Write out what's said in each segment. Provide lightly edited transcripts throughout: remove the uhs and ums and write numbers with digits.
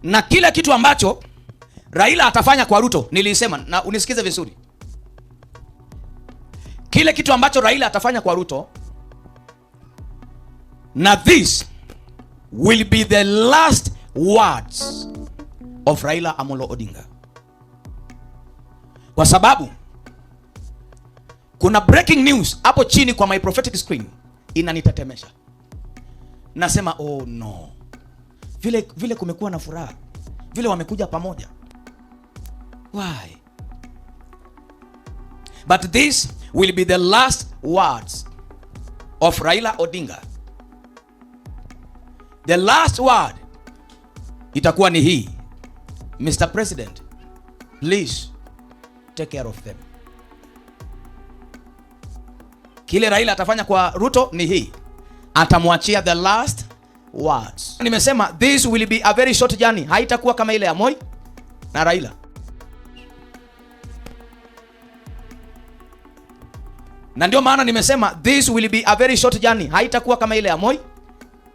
Na kile kitu ambacho Raila atafanya kwa Ruto, nilisema na unisikize vizuri. Kile kitu ambacho Raila atafanya kwa Ruto, na this will be the last words of Raila Amolo Odinga. Kwa sababu kuna breaking news hapo chini kwa my prophetic screen inanitetemesha. Nasema oh no. Vile kumekuwa na furaha. Vile wamekuja pamoja. Why? But this will be the last words of Raila Odinga. The last word itakuwa ni hii. Mr. President, please take care of them. Kile Raila atafanya kwa Ruto ni hii. Atamwachia the last words. Nimesema this will be a very short journey. Haitakuwa kama ile ya Moi na Raila. Na ndio maana nimesema this will be a very short journey. Haitakuwa kama ile ya Moi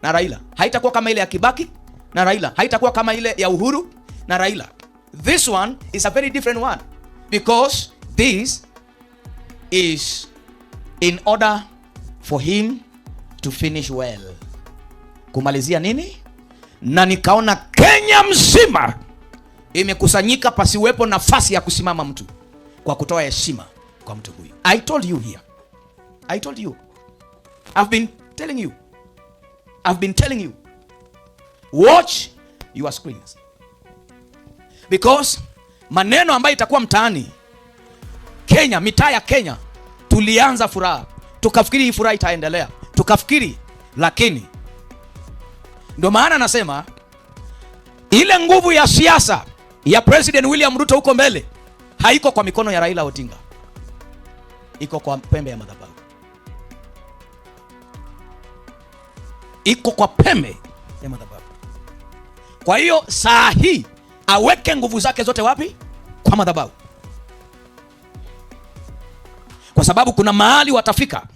na Raila. Haitakuwa kama ile ya Kibaki na Raila. Haitakuwa kama ile ya Uhuru na Raila. This one is a very different one, because this is in order for him to finish well. Kumalizia nini? Na nikaona Kenya mzima imekusanyika pasiwepo nafasi ya kusimama mtu kwa kutoa heshima kwa mtu huyu. I told you here. I told you. I've been telling you. Watch your screens. Because maneno ambayo itakuwa mtaani Kenya, mitaa ya Kenya, tulianza furaha. Tukafikiri hii furaha itaendelea. Tukafikiri, lakini ndio maana nasema ile nguvu ya siasa ya President William Ruto huko mbele haiko kwa mikono ya Raila Odinga. Iko kwa pembe ya madhabahu. Iko kwa pembe ya madhabahu. Kwa hiyo saa hii aweke nguvu zake zote wapi? Kwa madhabahu. Kwa sababu kuna mahali watafika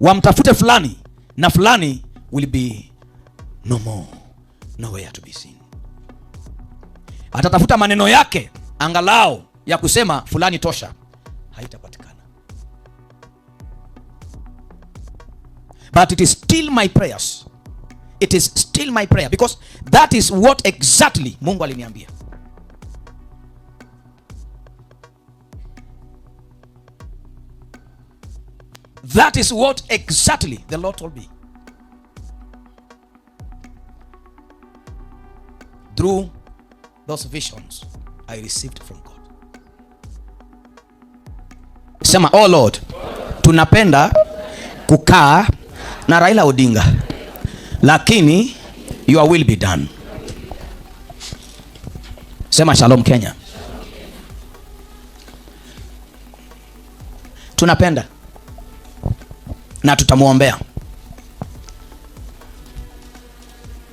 wamtafute fulani, na fulani will be no more, nowhere to be seen. Atatafuta maneno yake angalau ya kusema fulani tosha, haitapatikana. But it is still my prayers. It is still my prayer, because that is what exactly Mungu aliniambia. That is what exactly the Lord told me. Through those visions I received from God. Sema, oh Lord, tunapenda kukaa na Raila Odinga, lakini your will be done. Sema shalom Kenya. Tunapenda na tutamuombea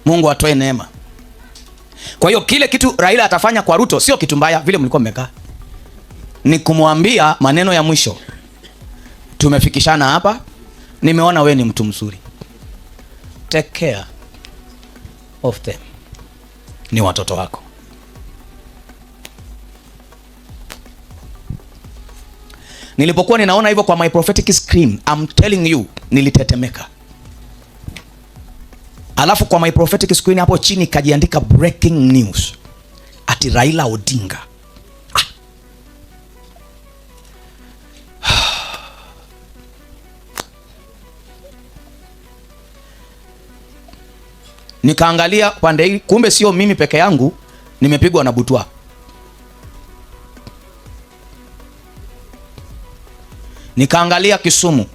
Mungu atoe neema. Kwa hiyo kile kitu Raila atafanya kwa Ruto sio kitu mbaya vile mlikuwa mmekaa. Ni kumwambia maneno ya mwisho. Tumefikishana hapa. Nimeona we ni mtu mzuri. Take care of them. Ni watoto wako. Nilipokuwa ninaona hivyo kwa my prophetic screen, I'm telling you, nilitetemeka. Alafu kwa my prophetic screen hapo chini kajiandika breaking news ati Raila Odinga. Nikaangalia pande hii, kumbe sio mimi peke yangu nimepigwa na butwa. Nikaangalia Kisumu.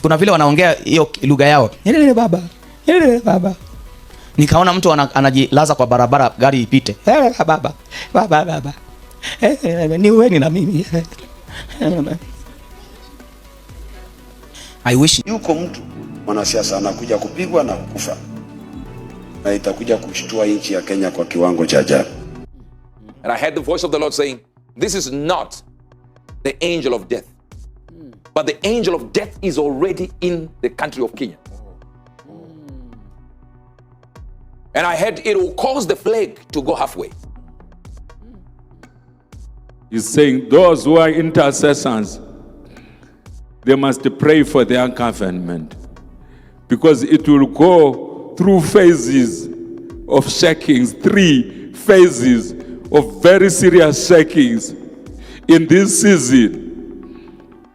Kuna vile wanaongea hiyo lugha yao. Hele baba. Hele baba. Nikaona mtu anajilaza kwa barabara gari ipite. Hele baba. Baba baba. Ni wewe na mimi. I wish yuko mtu mwanasiasa anakuja kupigwa na kufa, na itakuja kushtua nchi ya Kenya kwa kiwango cha ajabu. And I heard the voice of the Lord saying, this is not the angel of death, but the angel of death is already in the country of Kenya. And I heard it will cause the plague to go halfway. He's saying those who are intercessors, they must pray for their government, because it will go through phases of shakings, 3 phases of very serious shakings in this season.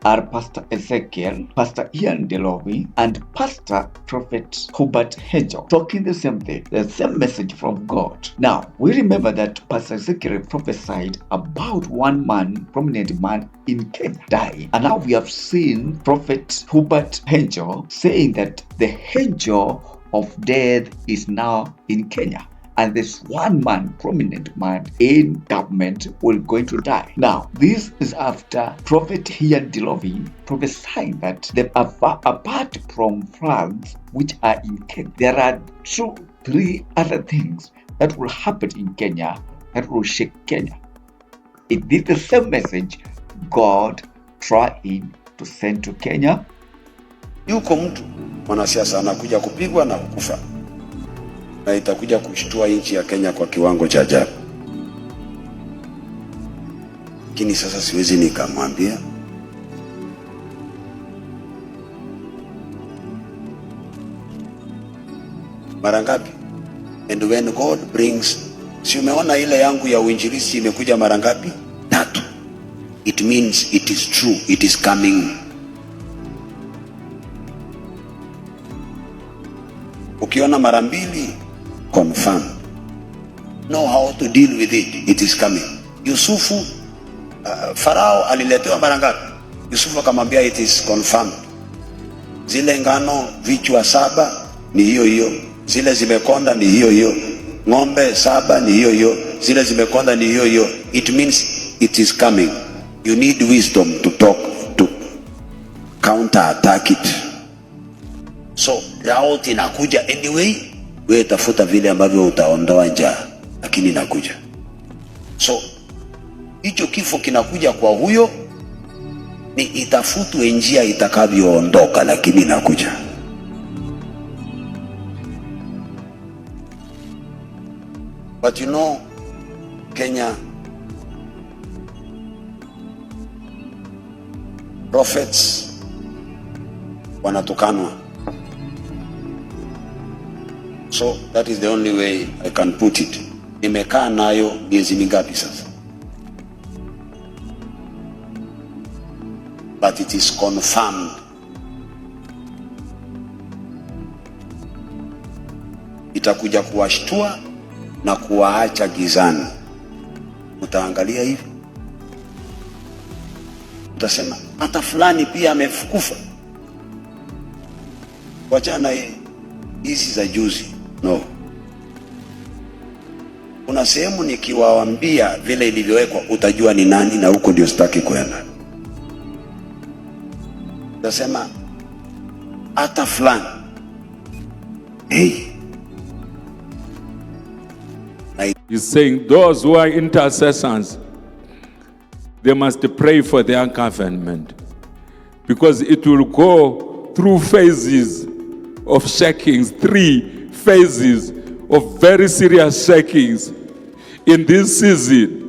Are Pastor Ezekiel, Pastor Ian Delovi, and Pastor Prophet Hubert Hedgehog talking the same thing, the same message from God. Now, we remember that Pastor Ezekiel prophesied about one man, prominent man in Kenya, dying. And now we have seen Prophet Hubert Hedgehog saying that the angel of death is now in Kenya. And this one man, prominent man in government, will going to die. Now, this is after Prophet Ian Delovi prophesying that apart from floods which are in Kenya, there are 2-3 other things that will happen in Kenya that will shake Kenya. It did the same message God trying to send to Kenya. Yuko mtu mwanasiasa anakuja kupigwa na kukufa, na itakuja kushtua nchi ya Kenya kwa kiwango cha ajabu. Lakini sasa siwezi nikamwambia. Mara ngapi? And when God brings, si umeona ile yangu ya uinjilisti imekuja mara ngapi? 3. It means it is true, it is coming. Ukiona mara 2, confirm. Know how to deal with it. It is coming. Yusufu, Farao aliletewa mara ngapi? Yusufu akamwambia it is confirmed. Zile ngano vichwa 7 ni hiyo hiyo. Zile zimekonda ni hiyo hiyo. Ng'ombe 7 ni hiyo hiyo. Zile zimekonda ni hiyo hiyo. It means it is coming. You need wisdom to talk, to counter attack it. So, drought inakuja anyway. Wewe tafuta vile ambavyo utaondoa njaa, lakini inakuja. So, hicho kifo kinakuja kwa huyo, ni itafutwe njia itakavyoondoka, lakini inakuja. But you know, Kenya, prophets wanatukanwa. So that is the only way I can put it. Nimekaa nayo miezi mingapi sasa? But it is confirmed. Itakuja kuwashtua na kuwaacha gizani. Utaangalia hivi, utasema hata fulani pia amekufa. Wachana hizi za juzi. No. Kuna sehemu nikiwaambia vile ilivyowekwa utajua ni nani, na huko ndio sitaki kwenda. Utasema hata fulani. Hey. He's saying those who are intercessors, they must pray for their government, because it will go through phases of shakings, 3 phases of very serious shakings in this season,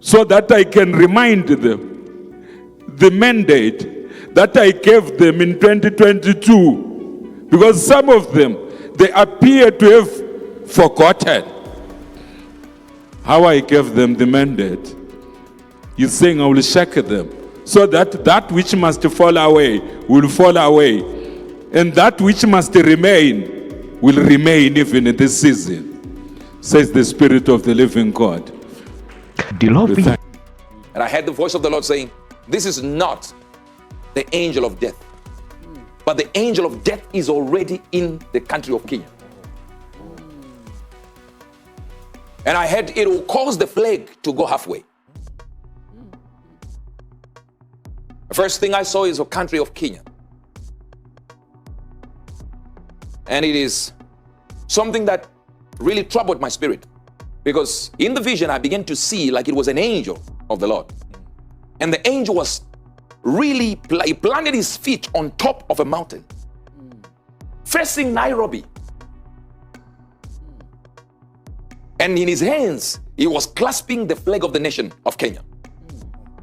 so that I can remind them the mandate that I gave them in 2022, because some of them, they appear to have forgotten how I gave them the mandate. He's saying I will shake them, so that that which must fall away will fall away, and that which must remain will remain even in this season, says the Spirit of the living God. Delovi. And I heard the voice of the Lord saying, this is not the angel of death, but the angel of death is already in the country of Kenya. And I heard it will cause the plague to go halfway. The first thing I saw is a country of Kenya. And it is something that really troubled my spirit, because in the vision I began to see like it was an angel of the Lord. And the angel was really, he planted his feet on top of a mountain, facing Nairobi. And in his hands, he was clasping the flag of the nation of Kenya.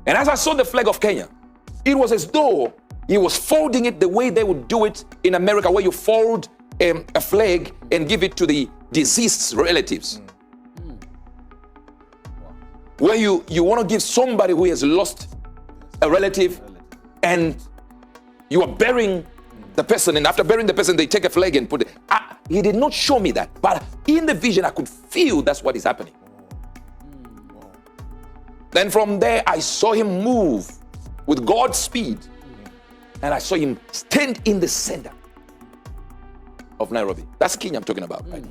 And as I saw the flag of Kenya, it was as though he was folding it the way they would do it in America, where you fold a flag and give it to the deceased relatives. Where you want to give somebody who has lost a relative, and you are burying the person, and after burying the person, they take a flag and put it. He did not show me that, but in the vision, I could feel that's what is happening. Then from there, I saw him move with God's speed, and I saw him stand in the center of Nairobi. That's Kenya I'm talking about, right?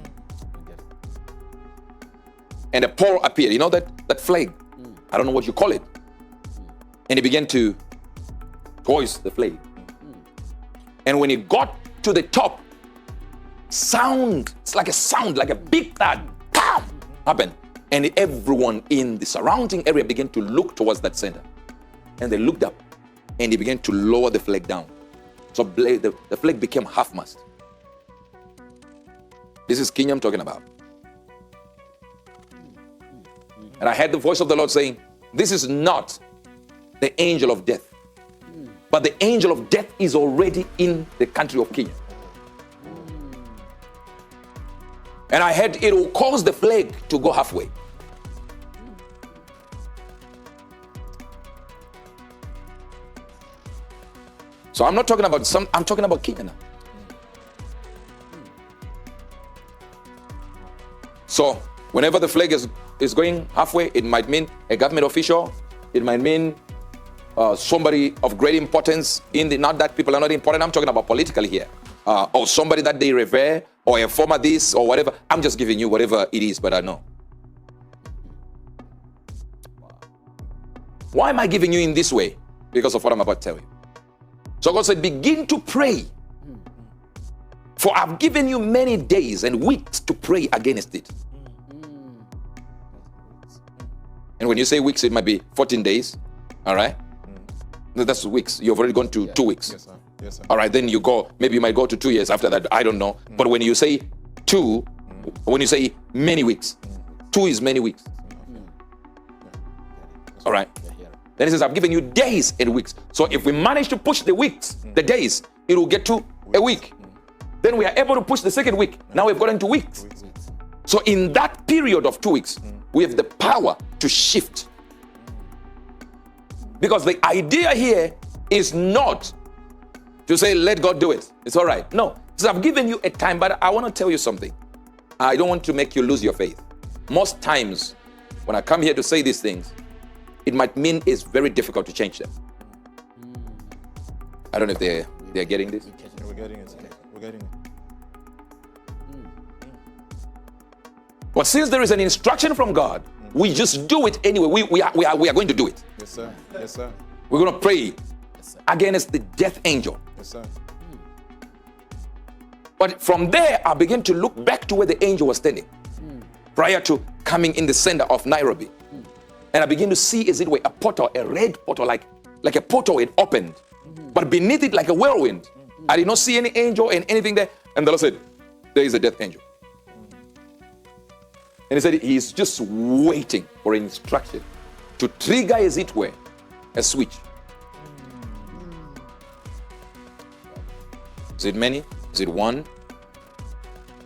And a pole appeared. You know that flag? I don't know what you call it. And he began to hoist the flag. And when he got to the top, it's like a big thud, happened. And everyone in the surrounding area began to look towards that center. And they looked up, and he began to lower the flag down. So the flag became half-mast. This is Kenya I'm talking about. And I heard the voice of the Lord saying, this is not the angel of death, but the angel of death is already in the country of Kenya. And I heard it will cause the flag to go halfway. So I'm not talking about I'm talking about Kenya now. So whenever the flag is going halfway, it might mean a government official, it might mean somebody of great importance not that people are not important, I'm talking about politically here, or somebody that they revere, or a former this, or whatever. I'm just giving you whatever it is, but I know. Why am I giving you in this way? Because of what I'm about to tell you. So God said, begin to pray, for I've given you many days and weeks to pray against it. And when you say weeks, it might be 14 days. All right? No, that's weeks. You've already gone to 2 weeks. Yes, sir. Yes, sir. All right, then maybe you might go to 2 years after that. I don't know. But when you say when you say many weeks, 2 is many weeks. All right? Then he says, I've given you days and weeks. So if we manage to push the weeks, the days, it will get to a week. Then we are able to push the second week. Now we've gotten to weeks. So in that period of 2 weeks, we have the power to shift. Because the idea here is not to say, let God do it. It's all right. No. So I've given you a time, but I want to tell you something. I don't want to make you lose your faith. Most times, when I come here to say these things, it might mean it's very difficult to change them. I don't know if they're getting this. We're getting it. We're getting it. But since there is an instruction from God, we just do it anyway. We are going to do it. Yes, sir. Yes, sir. We're going to pray against the death angel. Yes, sir. But from there, I begin to look back to where the angel was standing prior to coming in the center of Nairobi. And I begin to see, as it were, a portal, a red portal, like a portal it opened. But beneath it, like a whirlwind. I did not see any angel and anything there. And the Lord said, there is a death angel. And he said he's just waiting for an instruction to trigger, as it were, a switch. Is it many? Is it one?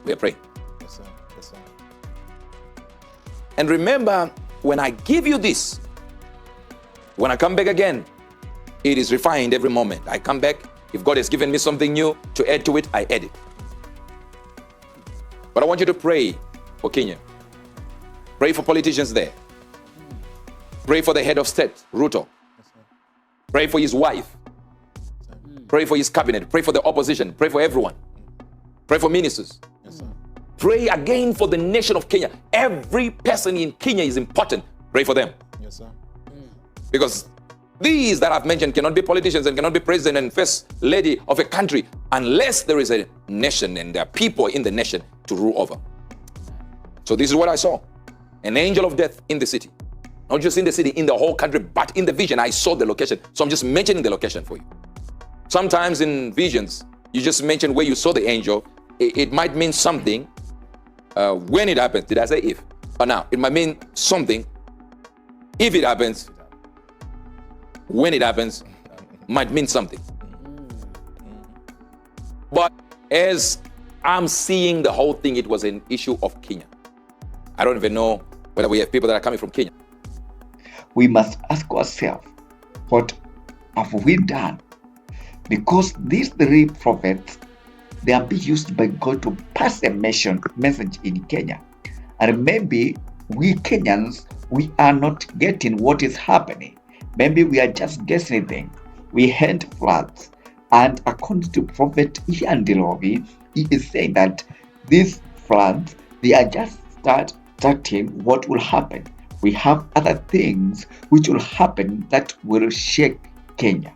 We are praying. Yes, sir. Yes, sir. And remember, when I give you this, when I come back again, it is refined every moment. I come back. If God has given me something new to add to it, I add it. But I want you to pray for Kenya. Pray for politicians there. Pray for the head of state, Ruto. Pray for his wife. Pray for his cabinet. Pray for the opposition. Pray for everyone. Pray for ministers. Yes, sir. Pray again for the nation of Kenya. Every person in Kenya is important. Pray for them. Yes, sir. Because these that I've mentioned cannot be politicians and cannot be president and first lady of a country unless there is a nation and there are people in the nation to rule over. So this is what I saw. An angel of death in the city. Not just in the city, in the whole country, but in the vision. I saw the location. So I'm just mentioning the location for you. Sometimes in visions, you just mention where you saw the angel. It might mean something when it happens. Did I say if? But now, it might mean something. If it happens, when it happens, might mean something. But as I'm seeing the whole thing, it was an issue of Kenya. I don't even know whether we have people that are coming from Kenya. We must ask ourselves, what have we done? Because these three prophets, they are being used by God to pass a message in Kenya. And maybe we Kenyans, we are not getting what is happening. Maybe we are just guessing things. We had floods. And according to Prophet Ian Delovi, he is saying that these floods, they are just starting what will happen. We have other things which will happen that will shake Kenya.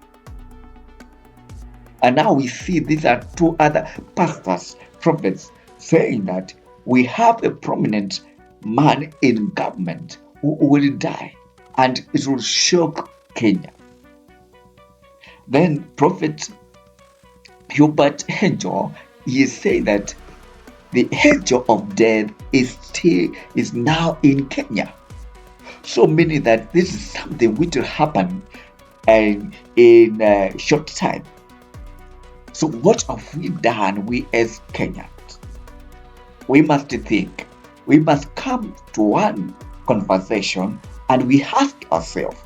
And now we see these are two other pastors, prophets, saying that we have a prominent man in government who will die and it will shock Kenya. Then Prophet Hubert Angel, he is saying that the angel of death is now in Kenya. So meaning that this is something which will happen in a short time. So what have we done, we as Kenyans? We must think. We must come to one conversation and we ask ourselves,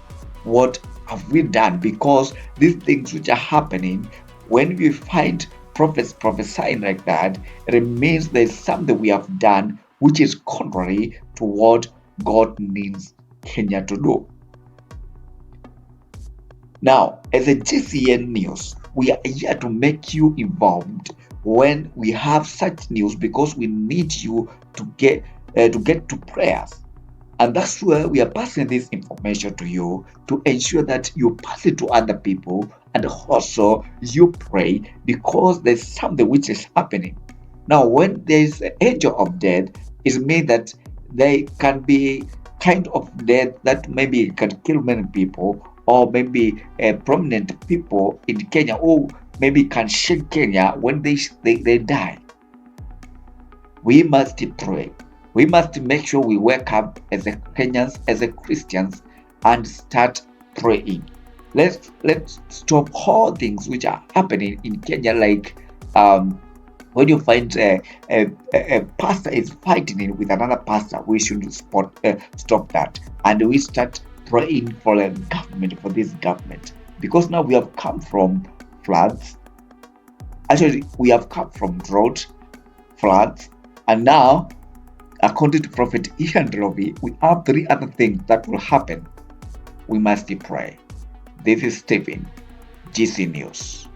what have we done? Because these things which are happening, when we find prophets prophesying like that, it means there's something we have done which is contrary to what God needs Kenya to do. Now, as a GCN News, we are here to make you involved when we have such news, because we need you to get to prayers. And that's where we are passing this information to you, to ensure that you pass it to other people and also you pray, because there's something which is happening. Now, when there's an angel of death, it means that they can be kind of death that maybe can kill many people, or maybe prominent people in Kenya, or maybe can shake Kenya when they die. We must pray. We must make sure we wake up as a Kenyans, as a Christians, and start praying. Let's stop all things which are happening in Kenya, like when you find a pastor is fighting with another pastor, we should stop that, and we start praying for a government, for this government, because now we have come from floods. Actually, we have come from drought, floods, and now, according to Prophet Ian Delovi, we have three other things that will happen. We must pray. This is Stephen, GC News.